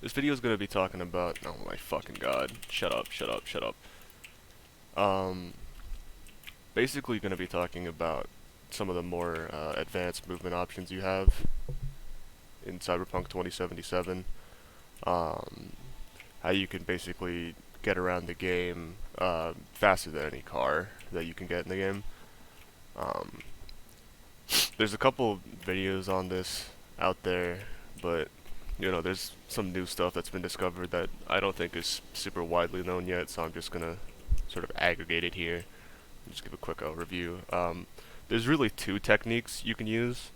This video is gonna be talking about. Oh my fucking god! Shut up! Shut up! Shut up! Um, basically gonna be talking about some of the more advanced movement options you have in Cyberpunk 2077. Um, how you can basically get around the game faster than any car that you can get in the game. Um, there's a couple videos on this out there, but there's some new stuff that's been discovered that I don't think is super widely known yet, so I'm just gonna sort of aggregate it here and just give a quick overview. There's really two techniques you can use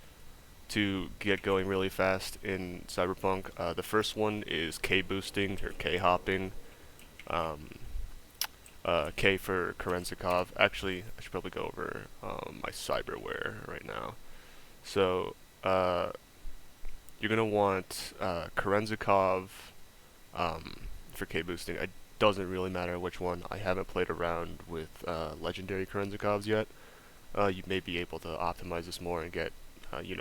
to get going really fast in Cyberpunk. The first one is K boosting or K hopping. Um, K for Kerenzikov. Actually, I should probably go over my cyberware right now. So, you're gonna want Kerenzikov for K boosting. It doesn't really matter which one. I haven't played around with legendary Kerenzikovs yet. You may be able to optimize this more and get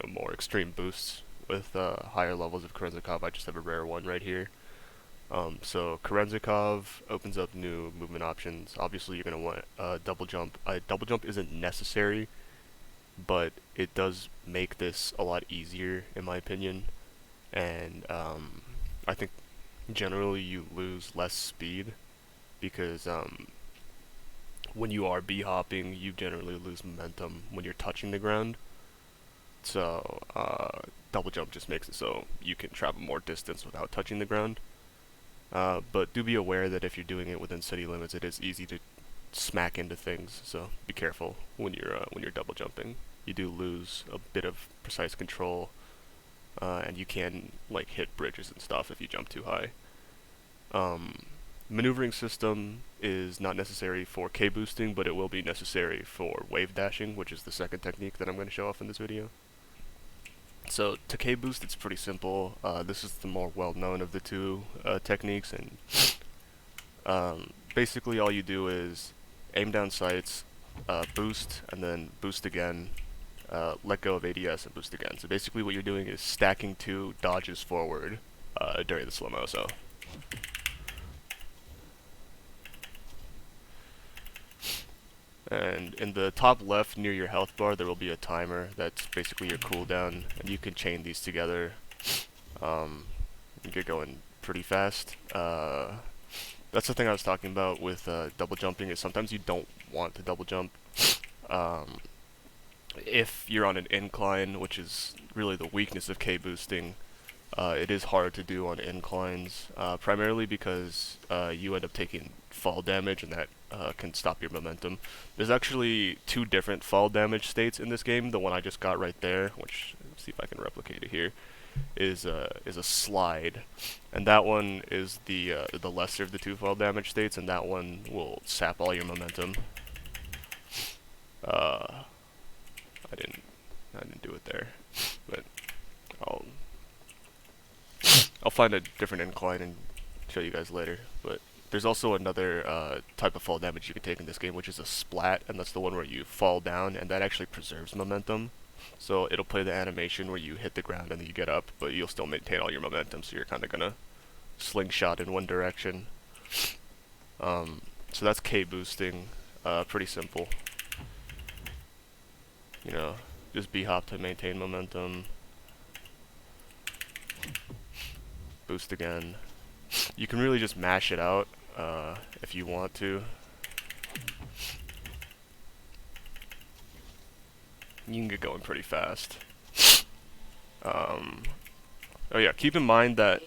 more extreme boosts with higher levels of Kerenzikov. I just have a rare one right here. So Kerenzikov opens up new movement options. Obviously, you're gonna want double jump. Double jump isn't necessary, but it does make this a lot easier, in my opinion. And I think generally you lose less speed because when you are b-hopping, you generally lose momentum when you're touching the ground. So double jump just makes it so you can travel more distance without touching the ground. But do be aware that if you're doing it within city limits, it is easy to smack into things. So be careful when you're double jumping. You do lose a bit of precise control, and you can like hit bridges and stuff if you jump too high. Maneuvering system is not necessary for K boosting, but it will be necessary for wave dashing, which is the second technique that I'm going to show off in this video. So to K boost, it's pretty simple. This is the more well-known of the two techniques, and basically all you do is aim down sights, boost, and then boost again, let go of ADS, and boost again. So basically what you're doing is stacking two dodges forward during the slow-mo. So and in the top left near your health bar there will be a timer that's basically your cooldown, and you can chain these together and get going pretty fast. That's the thing I was talking about with double jumping, is sometimes you don't want to double jump if you're on an incline, which is really the weakness of K boosting. It is hard to do on inclines, primarily because you end up taking fall damage, and that can stop your momentum. There's actually two different fall damage states in this game. The one I just got right there, which, let's see if I can replicate it here, is a slide, and that one is the lesser of the two fall damage states, and that one will sap all your momentum. I didn't do it there, but I'll find a different incline and show you guys later. But there's also another type of fall damage you can take in this game, which is a splat, and that's the one where you fall down, and that actually preserves momentum. So it'll play the animation where you hit the ground and then you get up, but you'll still maintain all your momentum, so you're kind of gonna slingshot in one direction. So that's K boosting, pretty simple. Just B-hop to maintain momentum. Boost again. You can really just mash it out if you want to. You can get going pretty fast. Oh yeah, keep in mind that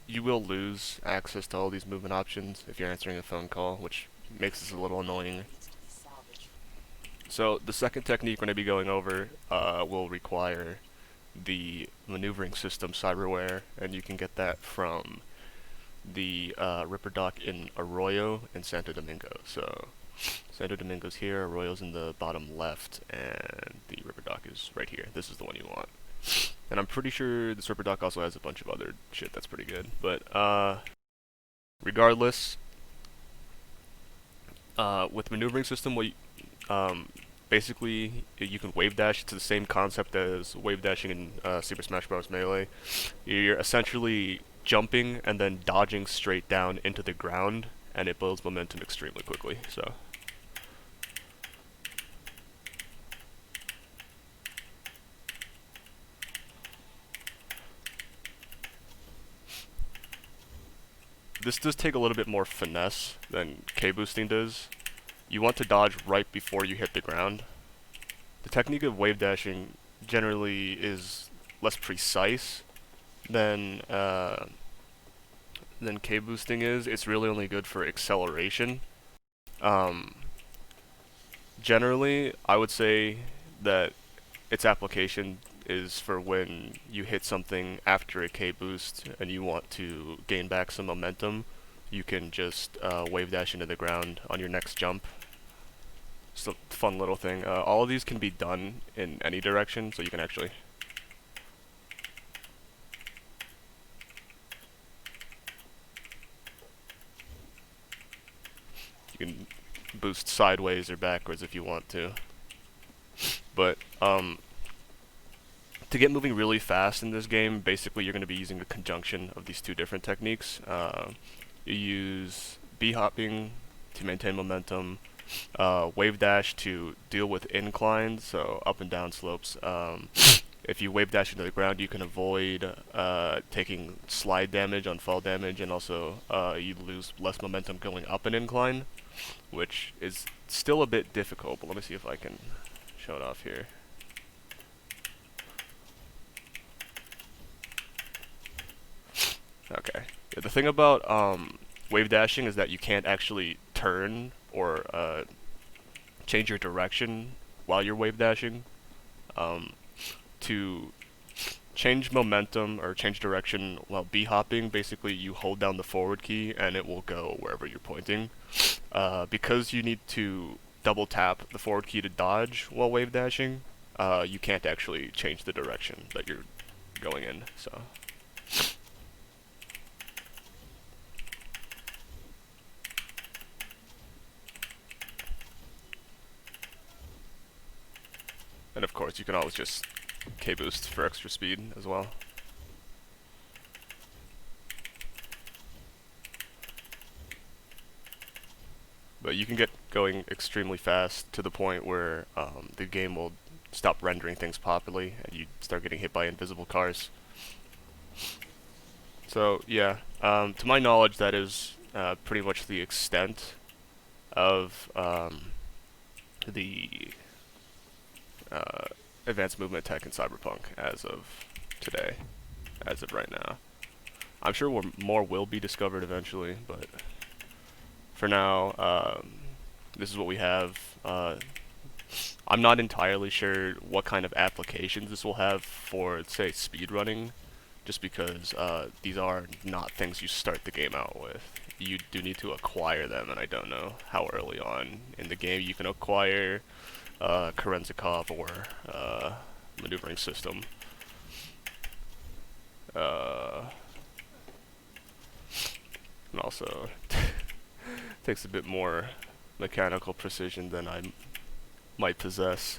you will lose access to all these movement options if you're answering a phone call, which makes this a little annoying. So the second technique we're going to be going over will require the maneuvering system cyberware, and you can get that from the Ripper Dock in Arroyo and Santo Domingo. So Santo Domingo's here, Arroyo's in the bottom left, and the Ripper Dock is right here. This is the one you want. And I'm pretty sure this Ripper Dock also has a bunch of other shit that's pretty good. But regardless, with maneuvering system, basically you can wave dash. It's the same concept as wave dashing in Super Smash Bros. Melee. You're essentially jumping and then dodging straight down into the ground, and it builds momentum extremely quickly. So. This does take a little bit more finesse than K-boosting does. You want to dodge right before you hit the ground. The technique of wave dashing generally is less precise than K-boosting is. It's really only good for acceleration. Um, Generally, I would say that its application is for when you hit something after a K boost and you want to gain back some momentum. You can just wave dash into the ground on your next jump. It's a fun little thing. All of these can be done in any direction, so you can actually... You can boost sideways or backwards if you want to. But, to get moving really fast in this game, basically you're going to be using a conjunction of these two different techniques. You use B-hopping to maintain momentum, wave dash to deal with inclines, so up and down slopes. If you wave dash into the ground, you can avoid taking slide damage on fall damage, and also you lose less momentum going up an incline, which is still a bit difficult, but let me see if I can show it off here. Okay. Yeah, the thing about wave dashing is that you can't actually turn or change your direction while you're wave dashing. To change momentum or change direction while B-hopping, basically you hold down the forward key and it will go wherever you're pointing. Because you need to double tap the forward key to dodge while wave dashing, you can't actually change the direction that you're going in. So. And of course, you can always just K-boost for extra speed as well. But you can get going extremely fast to the point where the game will stop rendering things properly and you start getting hit by invisible cars. So yeah, to my knowledge, that is pretty much the extent of the advanced movement tech in Cyberpunk as of today, as of right now. I'm sure more will be discovered eventually, but for now, this is what we have. I'm not entirely sure what kind of applications this will have for, say, speedrunning, just because these are not things you start the game out with. You do need to acquire them, and I don't know how early on in the game you can acquire Kerenzikov or maneuvering system. And also takes a bit more mechanical precision than I might possess.